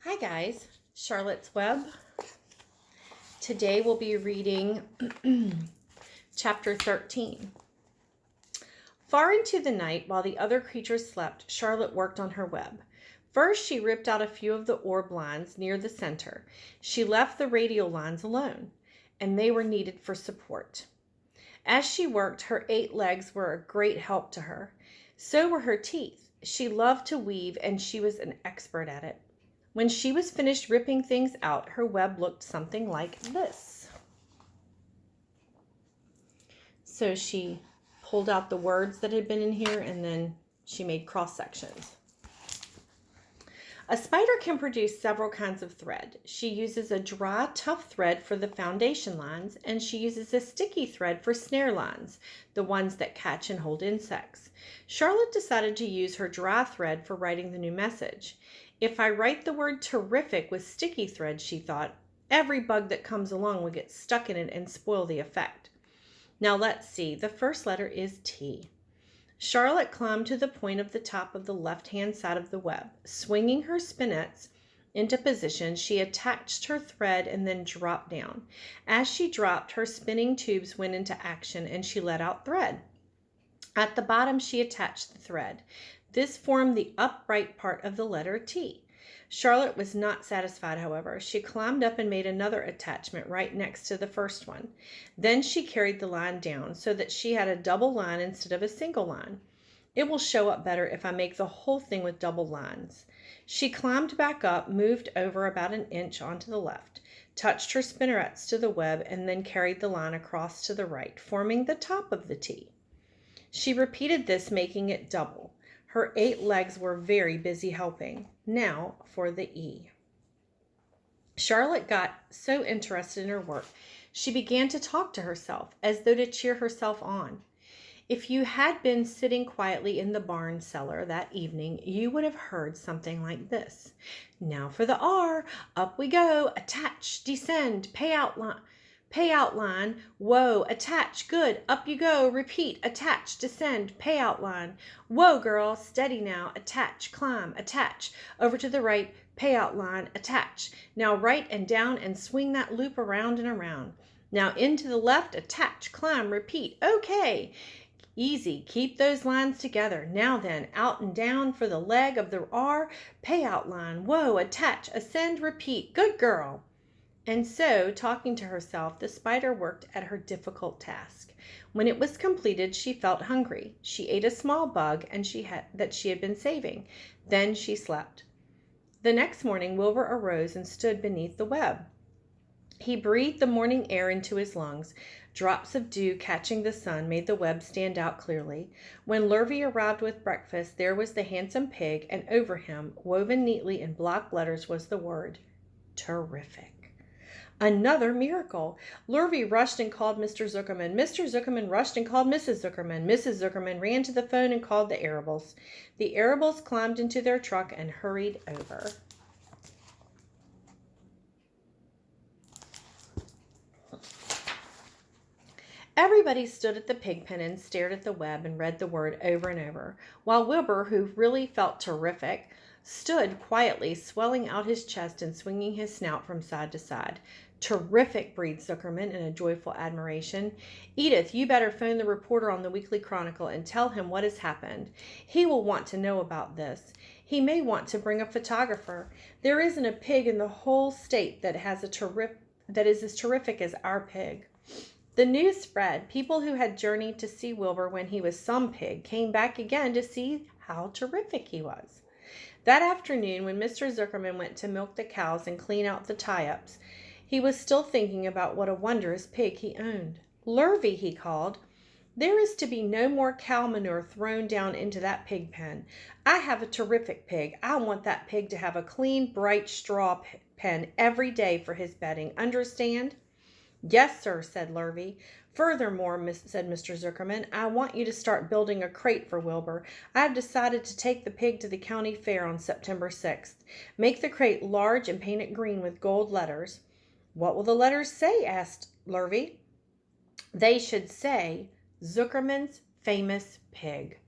Hi guys, Charlotte's Web. Today we'll be reading chapter 13. Far into the night, while the other creatures slept, Charlotte worked on her web. First, she ripped out a few of the orb lines near the center. She left the radial lines alone, and they were needed for support. As she worked, her 8 legs were a great help to her. So were her teeth. She loved to weave, and she was an expert at it. When she was finished ripping things out, her web looked something like this. So she pulled out the words that had been in here, and then she made cross sections. A spider can produce several kinds of thread. She uses a dry, tough thread for the foundation lines, and she uses a sticky thread for snare lines, the ones that catch and hold insects. Charlotte decided to use her dry thread for writing the new message. If I write the word terrific with sticky thread, she thought, every bug that comes along will get stuck in it and spoil the effect. Now let's see. The first letter is T. Charlotte climbed to the point of the top of the left-hand side of the web. Swinging her spinets into position, she attached her thread and then dropped down. As she dropped, her spinning tubes went into action and she let out thread. At the bottom, she attached the thread. This formed the upright part of the letter T. Charlotte was not satisfied, however. She climbed up and made another attachment right next to the first one. Then she carried the line down so that she had a double line instead of a single line. It will show up better if I make the whole thing with double lines. She climbed back up, moved over about an inch onto the left, touched her spinnerets to the web, and then carried the line across to the right, forming the top of the T. She repeated this, making it double. Her 8 legs were very busy helping. Now for the E. Charlotte got so interested in her work, she began to talk to herself, as though to cheer herself on. If you had been sitting quietly in the barn cellar that evening, you would have heard something like this. Now for the R. Up we go. Attach, descend, pay out line, whoa, attach, good, up you go, repeat, attach, descend, pay out line, whoa girl, steady now, attach, climb, attach, over to the right, pay out line, attach, now right and down and swing that loop around and around, now into the left, attach, climb, repeat, okay, easy, keep those lines together, now then, out and down for the leg of the R, pay out line, whoa, attach, ascend, repeat, good girl. And so, talking to herself, the spider worked at her difficult task. When it was completed, she felt hungry. She ate a small bug that she had been saving. Then she slept. The next morning, Wilbur arose and stood beneath the web. He breathed the morning air into his lungs. Drops of dew catching the sun made the web stand out clearly. When Lurvy arrived with breakfast, there was the handsome pig, and over him, woven neatly in block letters, was the word, terrific. Another miracle. Lurvy rushed and called Mr. Zuckerman. Mr. Zuckerman rushed and called Mrs. Zuckerman. Mrs. Zuckerman ran to the phone and called the Arables. The Arables climbed into their truck and hurried over. Everybody stood at the pig pen and stared at the web and read the word over and over, while Wilbur, who really felt terrific, stood quietly, swelling out his chest and swinging his snout from side to side. Terrific, breathed Zuckerman in a joyful admiration. Edith, you better phone the reporter on the Weekly Chronicle and tell him what has happened. He will want to know about this. He may want to bring a photographer. There isn't a pig in the whole state that is as terrific as our pig. The news spread. People who had journeyed to see Wilbur when he was some pig came back again to see how terrific he was. That afternoon, when Mr. Zuckerman went to milk the cows and clean out the tie-ups, he was still thinking about what a wondrous pig he owned. Lurvy, he called, there is to be no more cow manure thrown down into that pig pen. I have a terrific pig. I want that pig to have a clean, bright straw pen every day for his bedding. Understand? Yes, sir, said Lurvy. Furthermore, said Mr. Zuckerman, I want you to start building a crate for Wilbur. I have decided to take the pig to the county fair on September 6th. Make the crate large and paint it green with gold letters. What will the letters say? Asked Lurvy. They should say, Zuckerman's famous pig.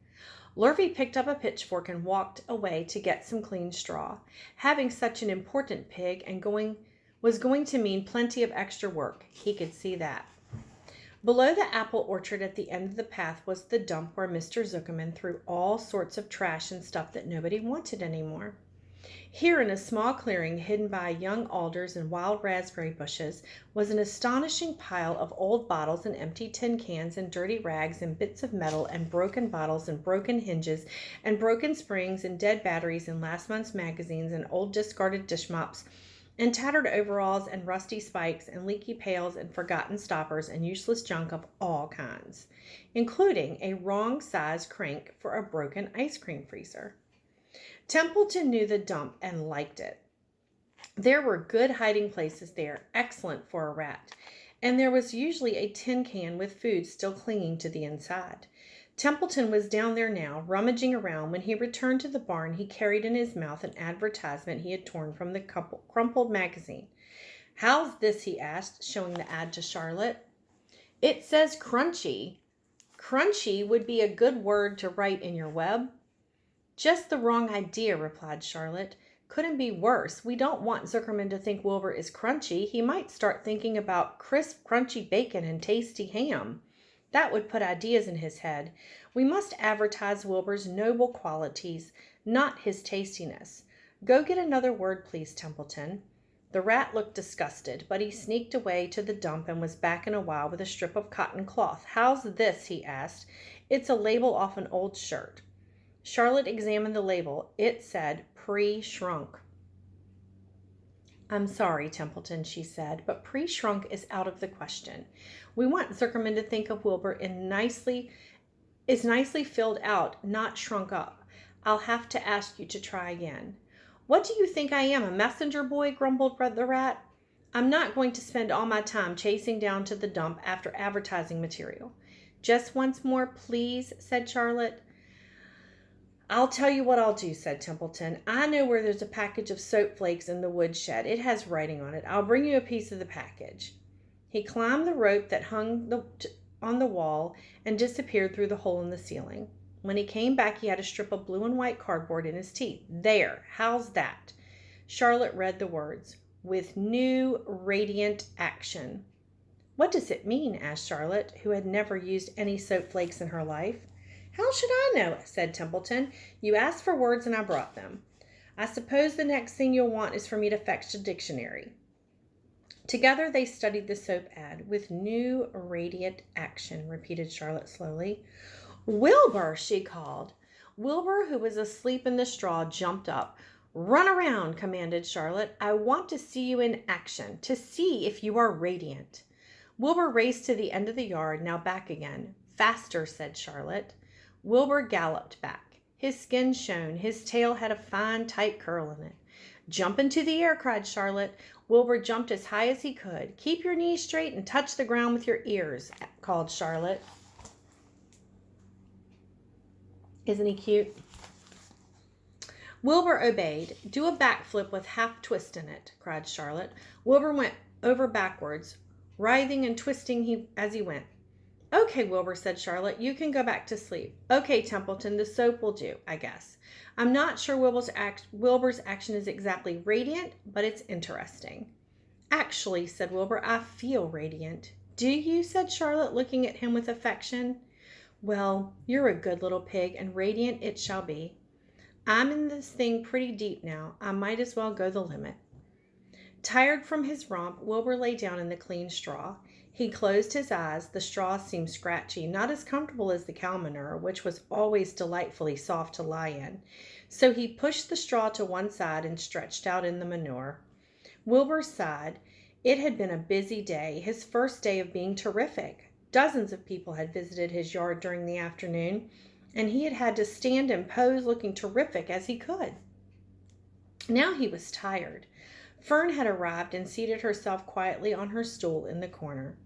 Lurvy picked up a pitchfork and walked away to get some clean straw. Having such an important pig was going to mean plenty of extra work. He could see that. Below the apple orchard at the end of the path was the dump where Mr. Zuckerman threw all sorts of trash and stuff that nobody wanted anymore. Here, in a small clearing hidden by young alders and wild raspberry bushes, was an astonishing pile of old bottles and empty tin cans and dirty rags and bits of metal and broken bottles and broken hinges and broken springs and dead batteries and last month's magazines and old discarded dish mops and tattered overalls and rusty spikes and leaky pails and forgotten stoppers and useless junk of all kinds, including a wrong-size crank for a broken ice cream freezer. Templeton knew the dump and liked it. There were good hiding places there, excellent for a rat, and there was usually a tin can with food still clinging to the inside. Templeton was down there now, rummaging around. When he returned to the barn, he carried in his mouth an advertisement he had torn from the crumpled magazine. "How's this?" he asked, showing the ad to Charlotte. "It says Crunchy. Crunchy would be a good word to write in your web." "Just the wrong idea," replied Charlotte. "Couldn't be worse. We don't want Zuckerman to think Wilbur is crunchy. He might start thinking about crisp, crunchy bacon and tasty ham. That would put ideas in his head. We must advertise Wilbur's noble qualities, not his tastiness. Go get another word, please, Templeton." The rat looked disgusted, but he sneaked away to the dump and was back in a while with a strip of cotton cloth. "How's this?" he asked. "It's a label off an old shirt." Charlotte examined the label. It said, "Pre-shrunk." "I'm sorry, Templeton," she said, "but pre-shrunk is out of the question. We want Zuckerman to think of Wilbur nicely filled out, not shrunk up. I'll have to ask you to try again." "What do you think I am, a messenger boy?" grumbled the rat. "I'm not going to spend all my time chasing down to the dump after advertising material." "Just once more, please," said Charlotte. "I'll tell you what I'll do," said Templeton. "I know where there's a package of soap flakes in the woodshed. It has writing on it. I'll bring you a piece of the package." He climbed the rope that hung on the wall and disappeared through the hole in the ceiling. When he came back, he had a strip of blue and white cardboard in his teeth. "There, how's that?" Charlotte read the words, "With new radiant action." "What does it mean?" asked Charlotte, who had never used any soap flakes in her life. "How should I know?" said Templeton. "You asked for words and I brought them. I suppose the next thing you'll want is for me to fetch a dictionary." Together they studied the soap ad. "With new radiant action," repeated Charlotte slowly. "Wilbur!" she called. Wilbur, who was asleep in the straw, jumped up. "Run around," commanded Charlotte. "I want to see you in action, to see if you are radiant." Wilbur raced to the end of the yard, now back again. "Faster," said Charlotte. Wilbur galloped back. His skin shone. His tail had a fine, tight curl in it. "Jump into the air," cried Charlotte. Wilbur jumped as high as he could. "Keep your knees straight and touch the ground with your ears," called Charlotte. Isn't he cute? Wilbur obeyed. "Do a backflip with half twist in it," cried Charlotte. Wilbur went over backwards, writhing and twisting as he went. "Okay, Wilbur," said Charlotte. "You can go back to sleep." "Okay, Templeton, the soap will do, I guess. I'm not sure Wilbur's action is exactly radiant, but it's interesting." "Actually," said Wilbur, "I feel radiant." "Do you?" said Charlotte, looking at him with affection. "Well, you're a good little pig, and radiant it shall be. I'm in this thing pretty deep now. I might as well go the limit." Tired from his romp, Wilbur lay down in the clean straw. He closed his eyes. The straw seemed scratchy, not as comfortable as the cow manure, which was always delightfully soft to lie in. So he pushed the straw to one side and stretched out in the manure. Wilbur sighed. It had been a busy day, his first day of being terrific. Dozens of people had visited his yard during the afternoon, and he had had to stand and pose looking terrific as he could. Now he was tired. Fern had arrived and seated herself quietly on her stool in the corner.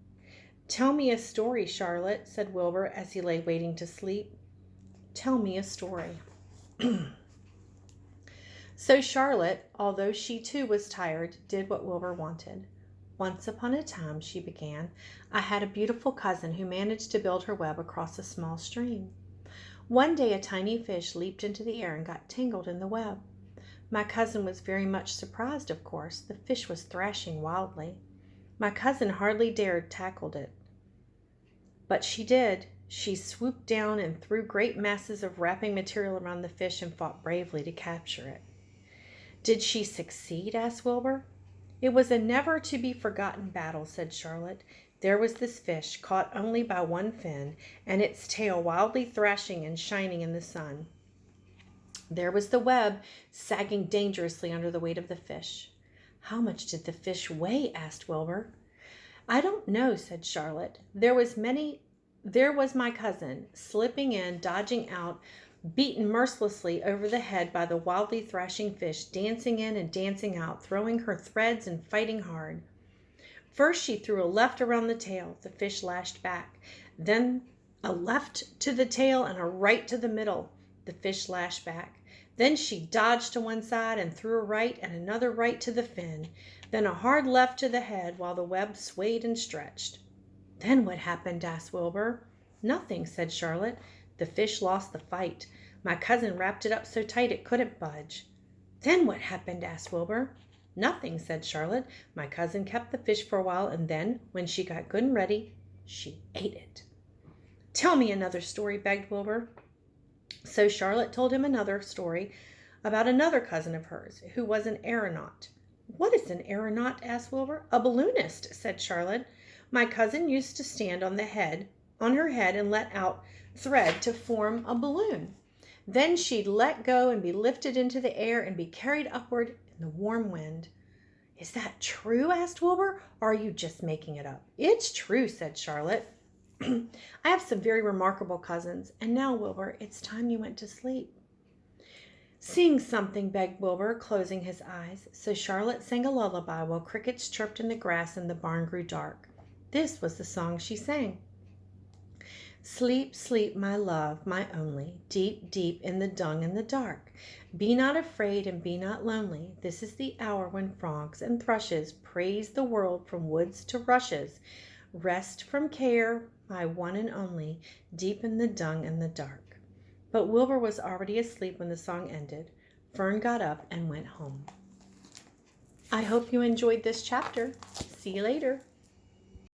"Tell me a story, Charlotte," said Wilbur as he lay waiting to sleep. "Tell me a story." So Charlotte, although she too was tired, did what Wilbur wanted. "Once upon a time," she began, "I had a beautiful cousin who managed to build her web across a small stream. One day a tiny fish leaped into the air and got tangled in the web. My cousin was very much surprised, of course. The fish was thrashing wildly. My cousin hardly dared tackle it. But she did. She swooped down and threw great masses of wrapping material around the fish and fought bravely to capture it. Did she succeed? Asked Wilbur. It was a never-to-be-forgotten battle, said Charlotte. There was this fish, caught only by one fin, and its tail wildly thrashing and shining in the sun. There was the web, sagging dangerously under the weight of the fish. How much did the fish weigh? Asked Wilbur. I don't know, said Charlotte. There was my cousin, slipping in, dodging out, beaten mercilessly over the head by the wildly thrashing fish, dancing in and dancing out, throwing her threads and fighting hard. First she threw a left around the tail. The fish lashed back. Then a left to the tail and a right to the middle. The fish lashed back. Then she dodged to one side and threw a right and another right to the fin. Then a hard left to the head while the web swayed and stretched. Then what happened? Asked Wilbur. Nothing, said Charlotte. The fish lost the fight. My cousin wrapped it up so tight it couldn't budge. Then what happened? Asked Wilbur. Nothing, said Charlotte. My cousin kept the fish for a while, and then, when she got good and ready, she ate it. Tell me another story, begged Wilbur. So Charlotte told him another story about another cousin of hers who was an aeronaut. What is an aeronaut? Asked Wilbur. A balloonist, said Charlotte. My cousin used to stand on her head and let out thread to form a balloon. Then she'd let go and be lifted into the air and be carried upward in the warm wind. Is that true? Asked Wilbur. Or are you just making it up? It's true, said Charlotte. I have some very remarkable cousins. And now, Wilbur, it's time you went to sleep. Sing something, begged Wilbur, closing his eyes. So Charlotte sang a lullaby while crickets chirped in the grass and the barn grew dark. This was the song she sang. Sleep, sleep, my love, my only, deep, deep in the dung and the dark. Be not afraid and be not lonely. This is the hour when frogs and thrushes praise the world from woods to rushes. Rest from care, my one and only, deep in the dung and the dark. But Wilbur was already asleep when the song ended. Fern got up and went home. I hope you enjoyed this chapter. See you later.